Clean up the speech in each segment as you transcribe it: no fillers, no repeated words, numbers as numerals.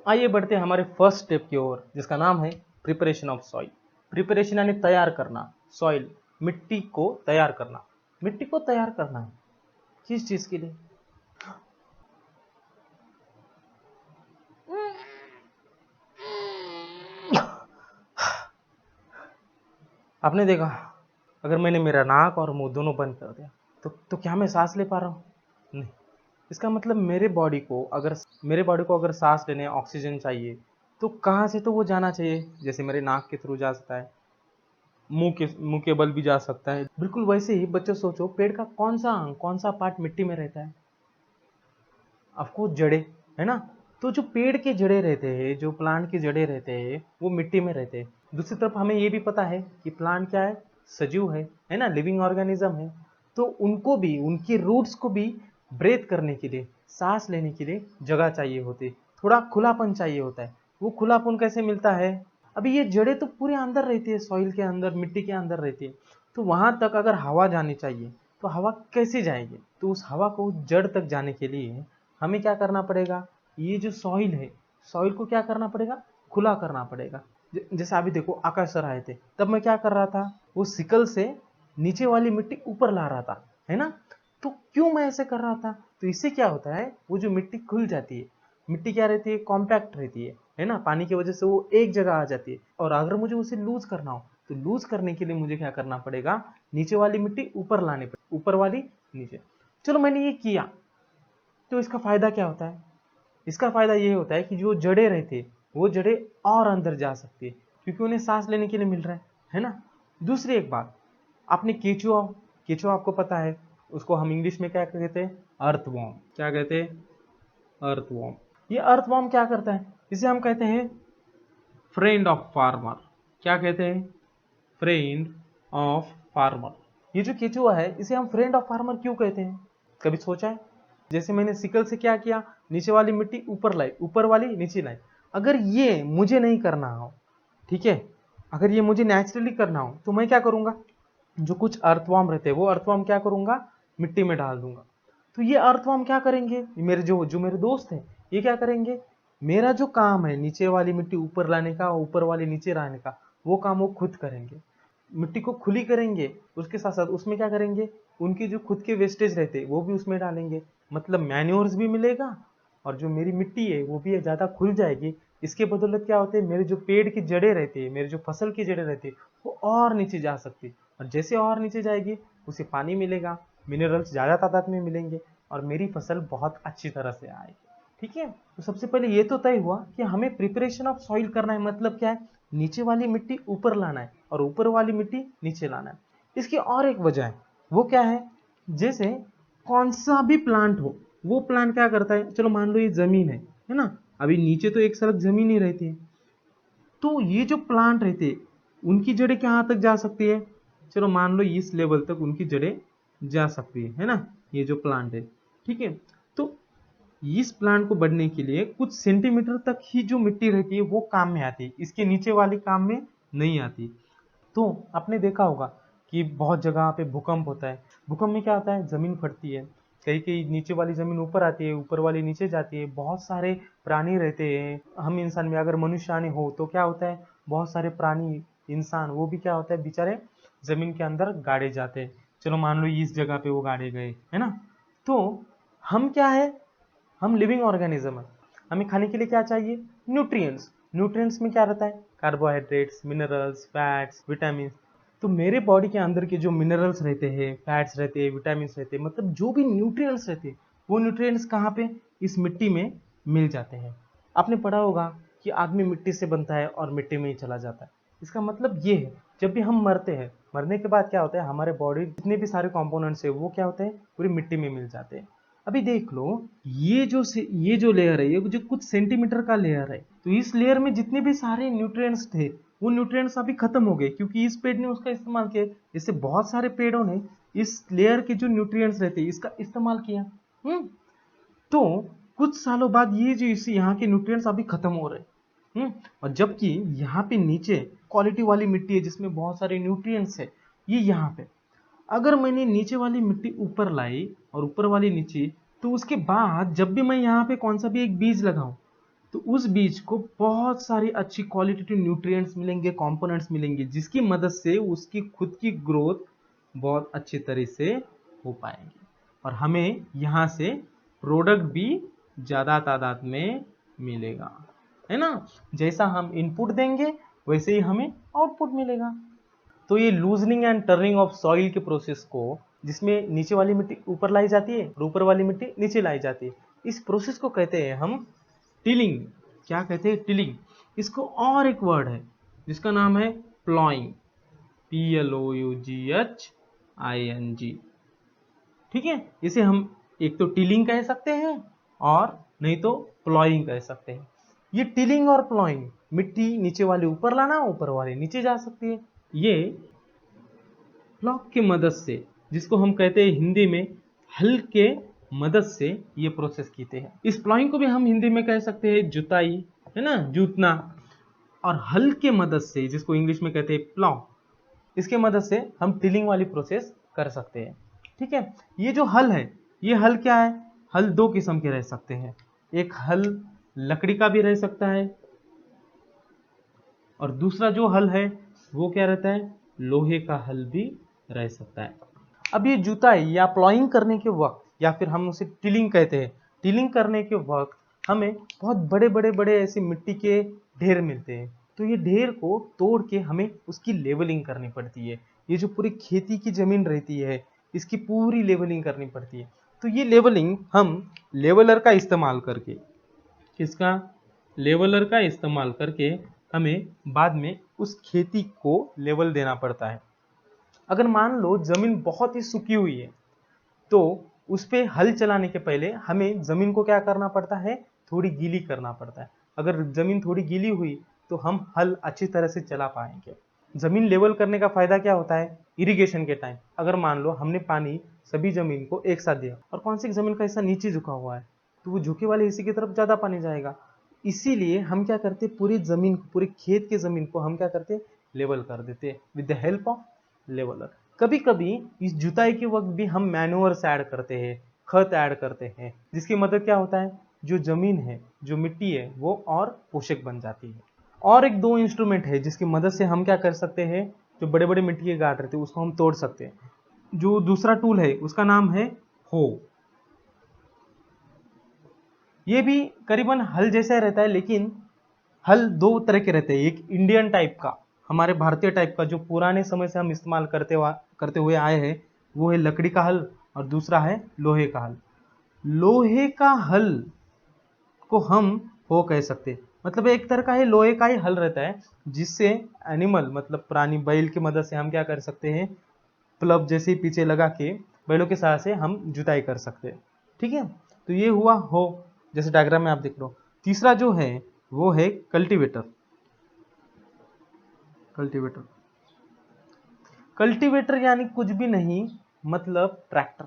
आइए बढ़ते हैं हमारे फर्स्ट स्टेप की ओर, जिसका नाम है प्रिपरेशन ऑफ सॉइल। प्रिपरेशन यानी तैयार करना, सॉइल मिट्टी को तैयार करना। मिट्टी को तैयार करना है किस चीज के लिए? आपने देखा, अगर मैंने मेरा नाक और मुंह दोनों बंद कर दिया तो क्या मैं सांस ले पा रहा हूँ? नहीं। इसका मतलब मेरे बॉडी को अगर सांस लेने ऑक्सीजन चाहिए तो कहाँ से तो वो जाना चाहिए। जैसे मेरे नाक के थ्रू जा सकता है, मुंह के बल भी जा सकता है। बिल्कुल वैसे ही बच्चों सोचो, पेड़ का कौन सा अंग, कौन सा पार्ट मिट्टी में रहता है? आपको जड़े, है ना? तो जो पेड़ के जड़े रहते हैं, जो प्लांट के जड़े रहते हैं, वो मिट्टी में रहते हैं। दूसरी तरफ हमें ये भी पता है कि प्लांट क्या है, सजीव है ना, लिविंग ऑर्गेनिज्म है। तो उनको भी, उनकी रूट्स को भी ब्रेथ करने के लिए, सांस लेने के लिए जगह चाहिए होती है, थोड़ा खुलापन चाहिए होता है। वो खुलापन कैसे मिलता है? अभी ये जड़ें तो पूरे अंदर रहती है, सॉइल के अंदर, मिट्टी के अंदर रहती है। तो वहां तक अगर हवा जानी चाहिए तो हवा कैसे जाएगी? तो उस हवा को जड़ तक जाने के लिए हमें क्या करना पड़ेगा? ये जो सॉइल है, सॉइल को क्या करना पड़ेगा? खुला करना पड़ेगा। जैसे अभी देखो, आकाश सर आए थे तब मैं क्या कर रहा था? वो सिकल से नीचे वाली मिट्टी ऊपर ला रहा था, है ना? तो क्यों मैं ऐसे कर रहा था? तो इससे क्या होता है, वो जो मिट्टी खुल जाती है। मिट्टी क्या रहती है? कॉम्पैक्ट रहती है ना? पानी की वजह से वो एक जगह आ जाती है। और अगर मुझे उसे लूज करना हो तो लूज करने के लिए मुझे क्या करना पड़ेगा? नीचे वाली मिट्टी ऊपर लानी पड़ेगी, ऊपर वाली नीचे। चलो मैंने ये किया, तो इसका फायदा क्या होता है? इसका फायदा ये होता है कि जो जड़ें रहती है, वो जड़ें और अंदर जा सकती है, क्योंकि उन्हें सांस लेने के लिए मिल रहा है ना? दूसरी एक बात, आपने केचुआ, केचुआ आपको पता है, उसको हम इंग्लिश में क्या कहते हैं? अर्थवॉर्म। क्या कहते हैं? अर्थवॉर्म। ये अर्थवॉर्म क्या करता है? इसे हम कहते हैं फ्रेंड ऑफ फार्मर। क्या कहते हैं? Friend of farmer. ये जो केचुआ है, इसे हम फ्रेंड ऑफ फार्मर क्यों कहते हैं? कभी सोचा है? जैसे मैंने सिकल से क्या किया, नीचे वाली मिट्टी ऊपर लाई, ऊपर वाली नीचे लाई। अगर ये मुझे नहीं करना हो, ठीक है, अगर ये मुझे नेचुरली करना हो तो मैं क्या करूंगा? जो कुछ अर्थवर्म रहते हैं, वो अर्थवर्म क्या करूंगा? मिट्टी में डाल दूंगा। तो ये अर्थवर्म क्या करेंगे? मेरे जो जो मेरे दोस्त हैं, ये क्या करेंगे? मेरा जो काम है नीचे वाली मिट्टी ऊपर लाने का, ऊपर वाली नीचे लाने का, वो काम वो खुद करेंगे। मिट्टी को खुली करेंगे, उसके साथ साथ उसमें क्या करेंगे? उनके जो खुद के वेस्टेज रहते हैं वो भी उसमें डालेंगे। मतलब मैन्योर्स भी मिलेगा, और जो मेरी मिट्टी है वो भी ज़्यादा खुल जाएगी। इसके बदौलत क्या होते हैं, मेरे जो पेड़ की जड़ें रहती है, मेरे जो फसल की जड़ें रहती है, वो और नीचे जा सकती है। और जैसे और नीचे जाएगी, उसे पानी मिलेगा, मिनरल्स ज़्यादा तादाद में मिलेंगे, और मेरी फसल बहुत अच्छी तरह से आएगी। ठीक है? तो सबसे पहले ये तो तय हुआ कि हमें प्रिपरेशन ऑफ सॉइल करना है। मतलब क्या है? नीचे वाली मिट्टी ऊपर लाना है और ऊपर वाली मिट्टी नीचे लाना है। इसकी और एक वजह है, वो क्या है? जैसे कौन सा भी प्लांट हो, वो प्लांट क्या करता है? चलो मान लो ये जमीन है ना? अभी नीचे तो एक सड़क जमीन ही रहती है। तो ये जो प्लांट रहते हैं, उनकी जड़ें कहाँ तक जा सकती है? चलो मान लो इस लेवल तक उनकी जड़ें जा सकती है ना? ये जो प्लांट है, ठीक है। तो इस प्लांट को बढ़ने के लिए कुछ सेंटीमीटर तक ही जो मिट्टी रहती है वो काम में आती है, इसके नीचे वाली काम में नहीं आती। तो आपने देखा होगा कि बहुत जगह पे भूकंप होता है। भूकंप में क्या होता है? जमीन फटती है, कहीं कहीं नीचे वाली जमीन ऊपर आती है, ऊपर वाली नीचे जाती है। बहुत सारे प्राणी रहते हैं, हम इंसान में अगर मनुष्य आने हो तो क्या होता है? बहुत सारे प्राणी, इंसान, वो भी क्या होता है, बेचारे जमीन के अंदर गाड़े जाते हैं। चलो मान लो इस जगह पे वो गाड़े गए, है ना? तो हम क्या है? हम लिविंग ऑर्गेनिज्म है। हमें खाने के लिए क्या चाहिए? न्यूट्रिएंट्स। न्यूट्रिएंट्स में क्या रहता है? Carbohydrates, minerals, fats, vitamin. तो मेरे बॉडी के अंदर के जो मिनरल्स रहते हैं, फैट्स रहते हैं, विटामिन रहते हैं, मतलब जो भी न्यूट्रिएंट्स रहते हैं, वो न्यूट्रिएंट्स कहाँ पे? इस मिट्टी में मिल जाते हैं। आपने पढ़ा होगा कि आदमी मिट्टी से बनता है और मिट्टी में ही चला जाता है। इसका मतलब ये है, जब भी हम मरते हैं, मरने के बाद क्या होता है? हमारे बॉडी जितने भी सारे कंपोनेंट्स है वो क्या होते हैं? पूरी मिट्टी में मिल जाते हैं। अभी देख लो, ये जो लेयर है, ये जो कुछ सेंटीमीटर का लेयर है, तो इस लेयर में जितने भी सारे न्यूट्रिएंट्स थे, वो न्यूट्रिएंट्स अभी खत्म हो गए, क्योंकि इस पेड़ ने उसका इस्तेमाल किया। इससे बहुत सारे पेड़ों ने इस लेयर के जो न्यूट्रिएंट्स रहते हैं इसका इस्तेमाल किया। तो कुछ सालों बाद ये जो इस यहाँ के न्यूट्रिएंट्स अभी खत्म हो रहे हैं। और जबकि यहाँ पे नीचे क्वालिटी वाली मिट्टी है जिसमें बहुत सारे न्यूट्रिएंट्स है, ये यहाँ पे। अगर मैंने नीचे वाली मिट्टी ऊपर लाई और ऊपर वाली नीचे, तो उसके बाद जब भी मैं यहाँ पे कौन सा भी एक बीज लगाऊं, तो उस बीज को बहुत सारी अच्छी क्वालिटेटिव न्यूट्रिएंट्स मिलेंगे, कंपोनेंट्स मिलेंगे, जिसकी मदद से उसकी खुद की ग्रोथ बहुत अच्छे तरह से हो पाएगी और हमें यहाँ से प्रोडक्ट भी ज़्यादा तादाद में मिलेगा, है ना। जैसा हम इनपुट देंगे वैसे ही हमें आउटपुट मिलेगा। तो ये loosening and turning of soil के प्रोसेस को, जिसमें नीचे वाली मिट्टी ऊपर लाई जाती है और ऊपर वाली मिट्टी नीचे लाई जाती है, इस प्रोसेस को कहते हैं हम टिलिंग। क्या कहते हैं? टिलिंग। इसको और एक वर्ड है जिसका नाम है प्लॉइंग, PLOUGHING। ठीक है, इसे हम एक तो टिलिंग कह सकते हैं और नहीं तो प्लॉइंग कह सकते हैं। ये टिलिंग और प्लॉइंग, मिट्टी नीचे वाले ऊपर लाना, ऊपर वाले नीचे जा सकती है। ये प्लॉग की मदद से, जिसको हम कहते हैं हिंदी में हल के मदद से ये प्रोसेस कीते हैं। इस प्लॉइंग को भी हम हिंदी में कह सकते हैं जुताई, है ना, जूतना। और हल के मदद से, जिसको इंग्लिश में कहते हैं प्लॉ, इसके मदद से हम टिलिंग वाली प्रोसेस कर सकते हैं। ठीक है, ये जो हल है, ये हल क्या है? हल दो किस्म के रह सकते हैं। एक हल लकड़ी का भी रह सकता है और दूसरा जो हल है वो क्या रहता है? लोहे का हल भी रह सकता है। अब ये जुताई या प्लॉइंग करने के वक्त, या फिर हम उसे टिलिंग कहते हैं, टिलिंग करने के वक्त हमें बहुत बड़े बड़े बड़े ऐसे मिट्टी के ढेर मिलते हैं। तो ये ढेर को तोड़ के हमें उसकी लेवलिंग करनी पड़ती है। ये जो पूरी खेती की जमीन रहती है, इसकी पूरी लेवलिंग करनी पड़ती है। तो ये लेवलिंग हम लेवलर का इस्तेमाल करके, किसका? लेवलर का इस्तेमाल करके हमें बाद में उस खेती को लेवल देना पड़ता है। अगर मान लो जमीन बहुत ही सूखी हुई है तो उस पे हल चलाने के पहले हमें जमीन को क्या करना पड़ता है? थोड़ी गीली करना पड़ता है। अगर जमीन थोड़ी गीली हुई तो हम हल अच्छी तरह से चला पाएंगे। जमीन लेवल करने का फायदा क्या होता है? इरिगेशन के टाइम अगर मान लो हमने पानी सभी जमीन को एक साथ दिया और कौन सी जमीन का हिस्सा नीचे झुका हुआ है, तो वो झुके वाले हिस्से की तरफ ज्यादा पानी जाएगा। इसीलिए हम क्या करते, पूरी जमीन, पूरे खेत की जमीन को हम क्या करते, लेवल कर देते with the help of leveller. कभी कभी इस जुताई के वक्त भी हम मैन्योर्स ऐड करते हैं, खत ऐड करते हैं, जिसकी मदद क्या होता है, जो जमीन है, जो मिट्टी है, वो और पोषक बन जाती है। और एक दो इंस्ट्रूमेंट है जिसकी मदद से हम क्या कर सकते हैं, जो बड़े बड़े मिट्टी के गांठ रहते हैं उसको हम तोड़ सकते हैं। जो दूसरा टूल है उसका नाम है हो। ये भी करीबन हल जैसा रहता है, लेकिन हल दो तरह के रहते हैं। एक इंडियन टाइप का, हमारे भारतीय टाइप का, जो पुराने समय से हम इस्तेमाल करते हुए आए हैं, वो है लकड़ी का हल, और दूसरा है लोहे का हल। लोहे का हल को हम हो कह सकते हैं, मतलब एक तरह का है लोहे का ही हल रहता है, जिससे एनिमल, मतलब प्राणी, बैल की मदद से हम क्या कर सकते हैं, प्लब जैसे पीछे लगा के बैलों के सहारे से हम जुताई कर सकते हैं। ठीक है, तो ये हुआ हो, जैसे डायग्राम में आप देख लो। तीसरा जो है वो है कल्टीवेटर। कल्टीवेटर कल्टीवेटर यानी कुछ भी नहीं, मतलब ट्रैक्टर।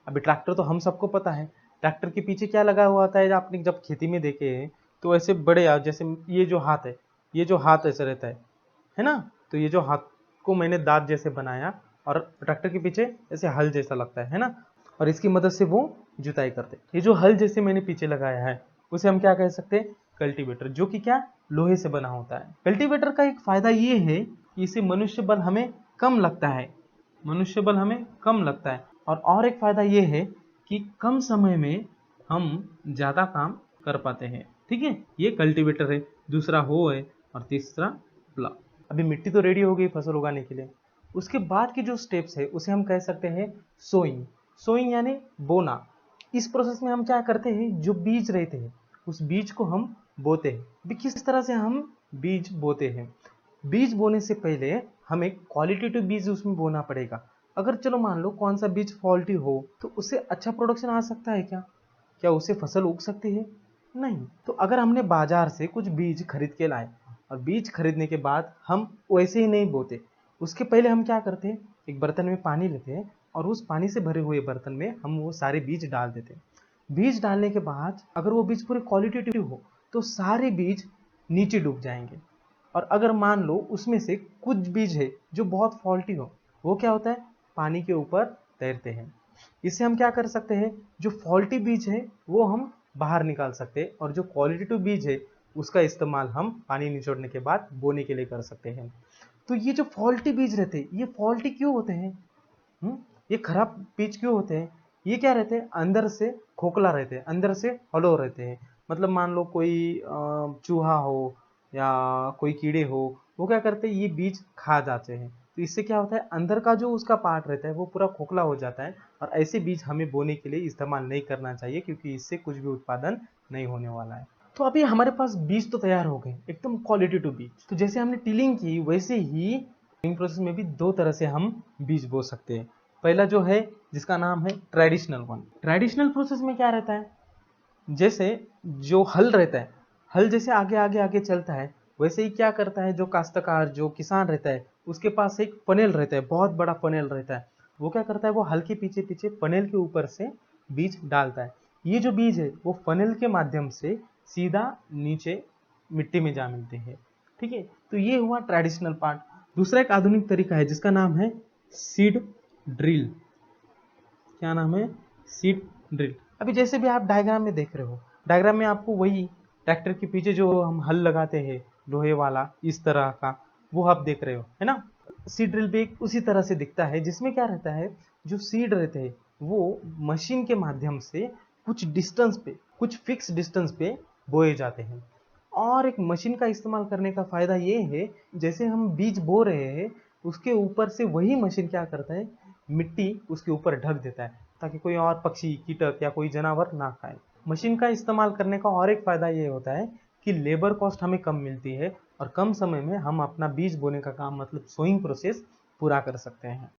अभी ट्रैक्टर तो हम सबको पता है, ट्रैक्टर के पीछे क्या लगा हुआ होता है, आपने जब खेती में देखे हैं तो ऐसे बड़े, जैसे ये जो हाथ है, ये जो हाथ ऐसे रहता है ना, तो ये जो हाथ को मैंने दांत जैसे बनाया और ट्रैक्टर के पीछे ऐसे हल जैसा लगता है ना, और इसकी मदद से वो जुताई करते। ये जो हल जैसे मैंने पीछे लगाया है उसे हम क्या कह सकते हैं, कल्टीवेटर, जो कि क्या, लोहे से बना होता है। कल्टीवेटर का एक फायदा ये है कि इसे मनुष्य बल हमें कम लगता है, मनुष्य बल हमें कम लगता है। और एक फायदा ये है कि कम समय में हम ज्यादा काम कर पाते हैं। ठीक है, ये कल्टीवेटर है, दूसरा हो है, और तीसरा प्लाव। अभी मिट्टी तो रेडी हो गई फसल उगाने के लिए, उसके बाद के जो स्टेप्स है उसे हम कह सकते हैं सोइंग। सोइंग यानी बोना। इस प्रोसेस में हम क्या करते हैं, जो बीज रहते हैं उस बीज को हम बोते हैं। अभी किस तरह से हम बीज बोते हैं, बीज बोने से पहले हमें क्वालिटेटिव बीज उसमें बोना पड़ेगा। अगर चलो मान लो कौन सा बीज फॉल्टी हो तो उससे अच्छा प्रोडक्शन आ सकता है क्या? क्या उससे फसल उग सकती है? नहीं। तो अगर हमने बाजार से कुछ बीज खरीद के लाए और बीज खरीदने के बाद हम वैसे ही नहीं बोते, उसके पहले हम क्या करते हैं, एक बर्तन में पानी लेते हैं और उस पानी से भरे हुए बर्तन में हम वो सारे बीज डाल देते हैं। बीज डालने के बाद अगर वो बीज पूरे क्वालिटेटिव हो तो सारे बीज नीचे डूब जाएंगे, और अगर मान लो उसमें से कुछ बीज है जो बहुत फॉल्टी हो, वो क्या होता है, पानी के ऊपर तैरते हैं। इससे हम क्या कर सकते हैं, जो फॉल्टी बीज है वो हम बाहर निकाल सकते हैं, और जो क्वालिटेटिव बीज है उसका इस्तेमाल हम पानी निचोड़ने के बाद बोने के लिए कर सकते हैं। तो ये जो फॉल्टी बीज रहते हैं, ये फॉल्टी क्यों होते हैं? ये खराब बीज क्यों होते हैं? ये क्या रहते हैं, अंदर से खोखला रहते हैं, अंदर से hollow रहते हैं। मतलब मान लो कोई चूहा हो या कोई कीड़े हो, वो क्या करते हैं, ये बीज खा जाते हैं। तो इससे क्या होता है, अंदर का जो उसका पार्ट रहता है वो पूरा खोखला हो जाता है, और ऐसे बीज हमें बोने के लिए इस्तेमाल नहीं करना चाहिए, क्योंकि इससे कुछ भी उत्पादन नहीं होने वाला है। तो अभी हमारे पास बीज तो तैयार हो गए, एकदम क्वालिटेटिव बीज। तो जैसे हमने टिलिंग की, वैसे ही टिलिंग प्रोसेस में भी दो तरह से हम बीज बो सकते हैं। पहला जो है, जिसका नाम है ट्रेडिशनल वन। ट्रेडिशनल प्रोसेस में क्या रहता है, जैसे जो हल रहता है, हल जैसे आगे आगे आगे चलता है, वैसे ही क्या करता है, जो काश्तकार, जो किसान रहता है, उसके पास एक पनेल रहता है, बहुत बड़ा पनेल रहता है। वो क्या करता है, वो हल के पीछे पीछे पनेल के ऊपर से बीज डालता है। ये जो बीज है वो फनेल के माध्यम से सीधा नीचे मिट्टी में जा मिलते हैं। ठीक है, तो ये हुआ ट्रेडिशनल पार्ट। दूसरा एक आधुनिक तरीका है जिसका नाम है सीड ड्रिल। क्या नाम है, सीड ड्रिल। अभी जैसे भी आप डायग्राम में देख रहे हो, डायग्राम में आपको वही ट्रैक्टर के पीछे जो हम हल लगाते हैं लोहे वाला, इस तरह का, वो आप देख रहे हो, है ना। सीड ड्रिल भी एक उसी तरह से दिखता है, जिसमें क्या रहता है, जो सीड रहते हैं वो मशीन के माध्यम से कुछ डिस्टेंस पे, कुछ फिक्स डिस्टेंस पे बोए जाते हैं। और एक मशीन का इस्तेमाल करने का फायदा ये है, जैसे हम बीज बो रहे हैं, उसके ऊपर से वही मशीन क्या करता है, मिट्टी उसके ऊपर ढक देता है, ताकि कोई और पक्षी, कीटक या कोई जानवर ना खाए। मशीन का इस्तेमाल करने का और एक फायदा ये होता है कि लेबर कॉस्ट हमें कम मिलती है, और कम समय में हम अपना बीज बोने का काम, मतलब सोइंग प्रोसेस पूरा कर सकते हैं।